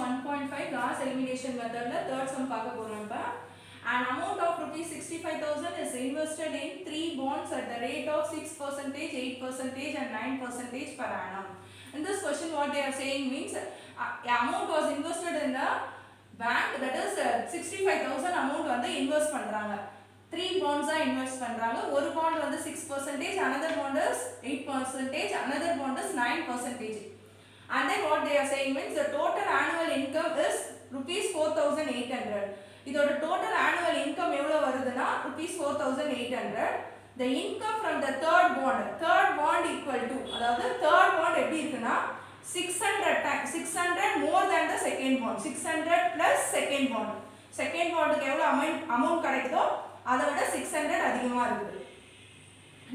1.5 gross elimination method la third sum பார்க்க போறோம் இப்ப. An amount of rupees 65,000 is invested in 3 bonds at the rate of 6%, 8% and 9% per annum. In this question what they are saying means amount was invested in the bank, that is 65,000 amount வந்து invest பண்றாங்க. 3 bonds are invest பண்றாங்க. ஒரு bond வந்து 6%, another bond is 8%, another bond is 9%. And then what they are saying means the total annual income is rupees 4,800. இதோட total annual income எவ்வளவு வருதுன்னா rupees 4,800. The income from the third bond equal to, அதாவது third bond எப்படி இருக்குன்னா 600 more than the second bond, 600 plus second bond. Second bondக்கு எவ்வளவு amount கிடைக்குதோ அதை விட 600 அதிகமா இருக்குது.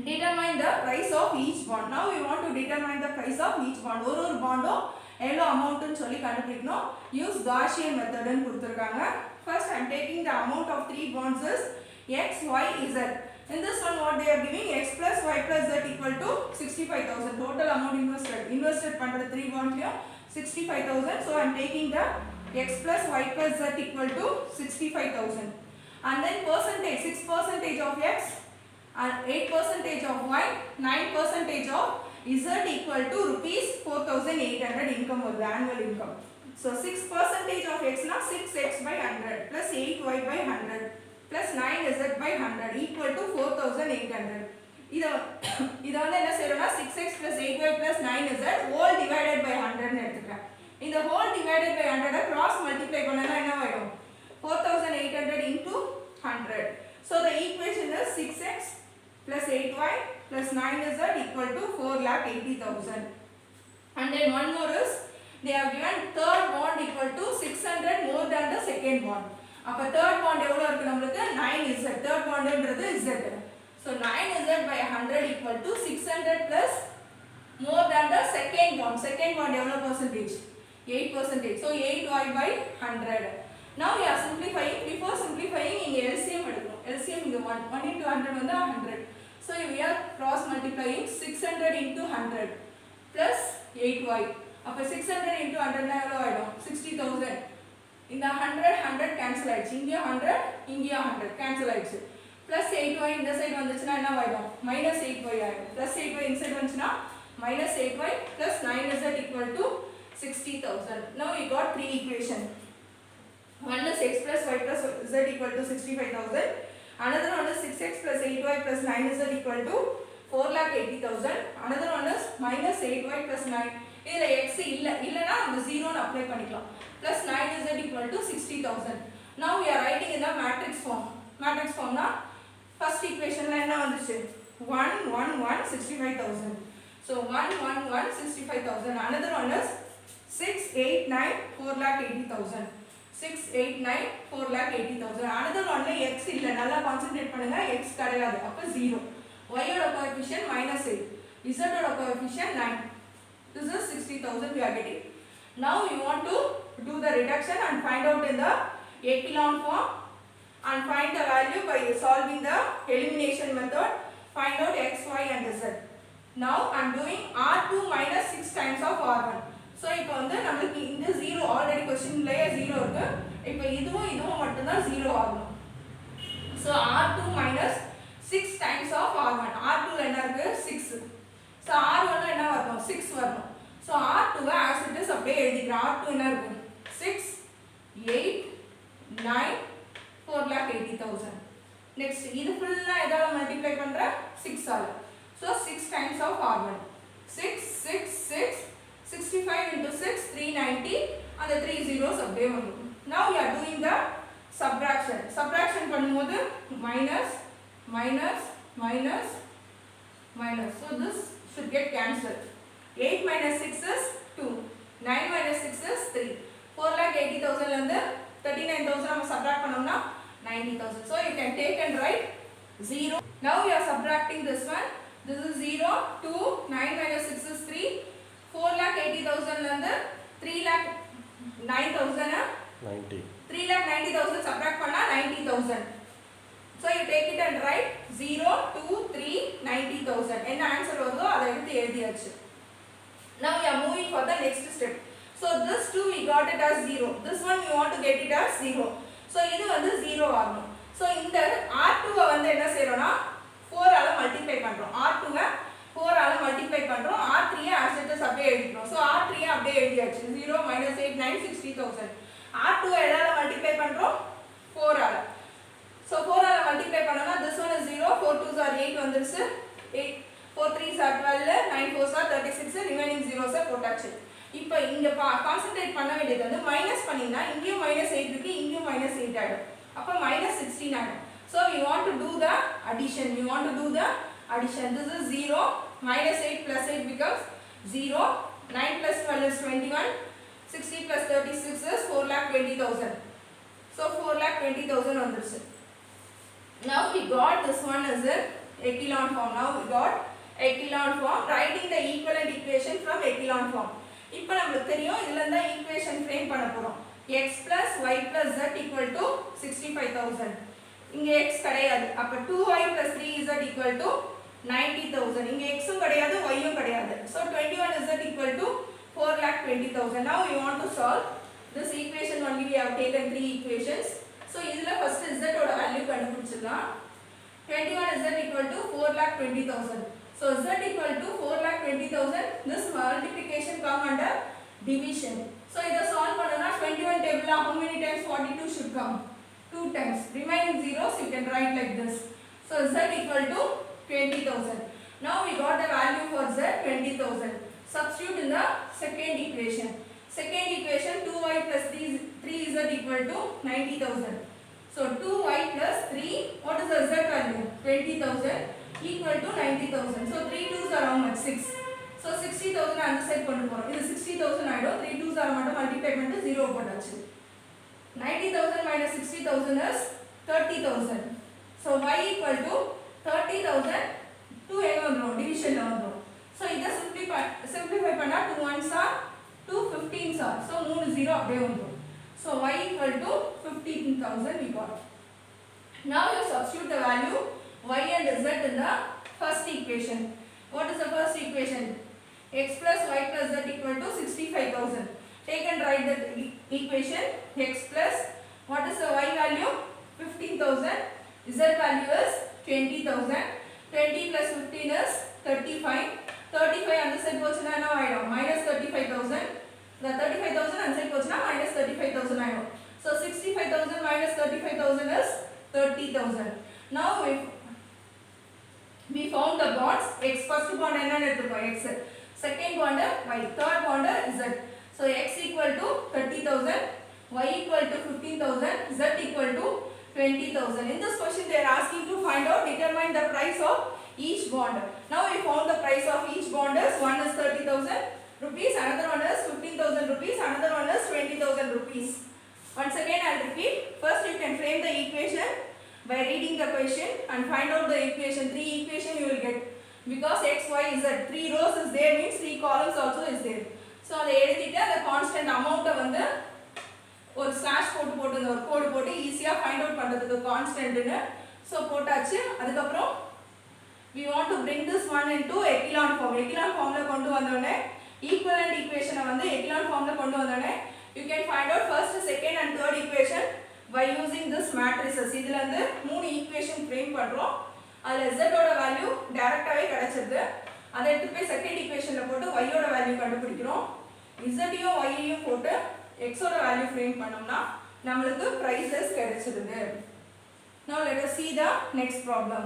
Determine the price of each bond. Now we want to determine the price of each bond. ஒரு bondம் எவ்வளவு amount ன்னு சொல்லி கண்டுபிடிக்கணும். Use Gaussian method ன்னு கொடுத்திருக்காங்க. First I am taking the amount of 3 bonds is x, y, z. In this one what they are giving x plus y plus z equal to 65,000. Total amount invested பண்ற 3 bondsலயும் 65,000. So I am taking the x plus y plus z equal to 65,000. And then percentage, 6% of x and 8% of y, 9% of z equal to rupees 4,800 income or the annual income. So 6% of x na 6x by 100 plus 8y by 100 plus 9z by 100 equal to 4,800. இத வந்து என்ன செய்றோம்னா 6x plus 8y plus 9z whole divided by 100 ன்னு எடுத்துக்கிறேன். இந்த whole divided by 100 cross multiply பண்ணனா என்ன ஆயிடும்? 4,800 into 100. So the equation is 6x plus 8y plus 9z equal to 4,80,000. And then one more is they have given third bond equal to 600 more than the second bond. அப்ப third bond எவ்வளவு இருக்கு நமக்கு 9z. third bond ன்றது z. So 9z by 100 equal to 600 plus more than the second bond. Second bond எவ்வளவு percentage? 8%. So 8y by 100. Now we are simplifying. Before simplifying இங்க LCM எடுக்கணும். LCM இங்க 1 into 100 வந்து 100. So we are cross multiplying 600 into 100 plus 8y. அப்ப 600 into 100 னா எவ்வளவு ஆயிடும்? 60,000. இந்த 100 cancel ஆயிடுச்சு. இங்க 100 இங்க 100 cancel ஆயிடுச்சு. plus 8y இந்த சைடு வந்துச்சுனா என்ன ஆயிடும்? minus 8y ஆயிடும். plus 8y இந்த சைடு வந்துச்சுனா minus 8y plus 9z equal to 60,000. Now we got three equation. One is x plus y plus z equal to 65,000. Another one is 6x plus 8y plus 9z equal to 4,80,000. Another one is minus 8y plus 9. இதுல x இல்லனா நம்ம 0 ன்னு apply பண்ணிக்கலாம். plus 9z equal to 60,000. Now we are writing in the matrix form. Matrix form na first equation la என்ன வந்துச்சு? 1 1 1 65,000. So 1 1 1 65,000. Another one is 6 8 9 4,80,000. 6 8 9 4,80,000. Another one la x இல்ல, நல்லா concentrate பண்ணுங்க. x கிடையாது, அப்ப 0. y ஓட கோஎஃபிஷியன்ட் -8, z ஓட coefficient 9. This is 60,000 we are getting. Now you want to do the reduction and find out in the echelon form and find the value by solving the elimination method. Find out x, y and z. Now I am doing r2 minus 6 times of r1. So இப்போ வந்து நமக்கு இந்த 0 already क्वेश्चनலயே 0 இருக்கு. இப்போ இதுவும் மட்டும் தான் 0 ஆகணும். So r2 minus 6 times of r1. r2 ல என்ன இருக்கு? 6. So r1 ல என்ன வரணும்? 6 வரணும். So r2 as it is அப்படியே எழுதிக்கிறேன். r2 என்ன இருக்கு? 6 8 9 4,80,000. Next இது ஃபுல்லா எதால மல்டிப்ளை பண்ற? 6 ஆல. So 6 times of r1. 6 6 6 65 into 6 390 and the 3 zeros அப்படியே வரும். Now we are doing the subtraction. Subtraction பண்ணும்போது minus minus minus minus. So this should get cancelled. 8 minus 6 is 2. 9 minus 6 is 3. 4,80,000 ல இருந்து 39,000 நம்ம subtract பண்ணோம்னா 90,000. So you can take and write 0. Now we are subtracting this one. This is 0 2 9 minus 6 is 3. 4,80,000 ல இருந்து 3,09,000 90. 3,90,000 subtract பண்ணா 90,000. So you take it and write 0 2 3 90,000. என்ன answer வருதோ அதை எடுத்து எழுதியாச்சு. Now we are moving for the next step. So this 2 we got it as 0. This one we want to get it as 0. So இது வந்து 0 ஆகும். So இந்த R2 வந்து என்ன செய்றோம்னா 4 ஆல மல்டிப்ளை பண்றோம். R2 4 ஆல மல்டிப்ளை பண்றோம். R3 as it is அப்படியே எழுதிறோம். So R3 அப்படியே எழுதியாச்சு. 0 minus 8 9 60,000. R2 எதால மல்டிப்ளை பண்றோம் 4 ஆல. So 4 ஆல மல்டிப்ளை பண்ணோம்னா this one is 0, 4 2s are 8 வந்துருச்சு. 8 4 3s are 12, 9 4s are 36, remaining zeros போட்டாச்சு. இப்போ இங்க கான்சென்ட்ரேட் பண்ண வேண்டியது வந்து மைனஸ் பண்ணினா இங்கேயும் -8 இருக்கு, இங்கேயும் -8 ஆயிடும். அப்ப -16 ஆயிடும். So we want to do the addition. This is 0, -8 plus 8 becomes 0, 9 plus 12 is 21, 60 plus 36 is 4,20,000. So 4,20,000 வந்துருச்சு. Now we got this one as an echelon form. Writing the equivalent equation from echelon form. இப்போ நமக்கு தெரியும் இதுல இருந்தா equation frame பண்ண போறோம். x plus y plus z equal to 65,000. இங்க x கிடையாது. அப்ப 2y plus 3z equal to 90,000. இங்க x உம் கிடையாது y உம் கிடையாது. So 21z equal to 4,20,000. Now we want to solve this equation. Only we have taken 3 equations. So இதுல first z ஓட value கண்டுபிடிச்சிடலாம். 21z equal to 4,20,000. So z equal to 4,20,000. This multiplication come under division. So இத solve பண்ணனா 21 table how many times 42 should come? 2 times. Remaining zeros you can write like this. So z equal to 20,000. Now we got the value for z 20,000. Substitute in the second equation. 2y plus 3z equal to 90,000. So 2y plus 3, what is the z value? 20,000 equal to 90,000. So 3 2s are how much? 6. So 60,000 அந்த side கொண்டு போறோம். இது 60,000 ஆயிடும். 3 2s are மட்டும் multiply பண்ணிட்டு 0 போட்டாச்சு. 90,000 minus 60,000 is 30,000. So y equal to 30,000 2 எங்க வந்துரும்? டிவிஷன்ல வந்துரும். So இத simplify பண்ணா 2 1s are 2 15s are. So 3 0 அப்படியே வந்துரும். So y equal to 15,000 we got. Now you substitute the value y and z in the first equation. What is the first equation? X plus y plus z equal to 65,000. Take and write the equation. X plus, what is the y value? 15,000. Z value is 20,000. 20 plus 15 is 35. 35 on the side போச்சுனா என்ன ஆயிடும்? minus 35,000. The 35,000 on side போச்சுனா minus 35,000 ஆயிடும். So 65,000 minus 35,000 is 30,000. Now we found the bonds. X first bond என்ன எடுத்துக்கோ? X. Second bond y. Third bond z. So x equal to 30,000, y equal to 15,000, z equal to 20,000. In this question they are asking to find out, determine the price of each bond. Now we found the price of each bond is one is 30,000 rupees, another one is 15,000 rupees, another one is 20,000 rupees. Once again I will repeat. First you can frame the equation by reading the question and find out the equation. 3 equation you will get. Because x, y, z 3 rows is there means 3 columns also is there. So அதை எழுதிட்டு அந்த constant அமௌண்ட்டை வந்து ஒரு slash போட்டு இந்த ஒரு கோடு போட்டு ஈஸியா ஃபைண்ட் அவுட் பண்றதுக்கு கான்ஸ்டன்ட்னு சோ போட்டாச்சு. அதுக்கு அப்புறம் we want to bring this one into echelon form. echelon formல கொண்டு வந்தோனே equivalent equation வந்து echelon formல கொண்டு வந்தோனே you can find out first, second and third equation by using this matrices. இதுல இருந்து மூணு ஈக்குவேஷன் ஃப்ரேம் பண்றோம். அதுல z ஓட வேல்யூ டைரக்டாவே கிடைச்சிருது. அதை எடுத்து போய் செகண்ட் ஈக்குவேஷன்ல போட்டு y ஓட வேல்யூ கண்டுபிடிக்கிறோம். z யும் y யும் போட்டு x ஓட வேல்யூ ஃப்ரேம் பண்ணோம்னா நமக்கு prices கிடைச்சிருது. Now let us see the next problem.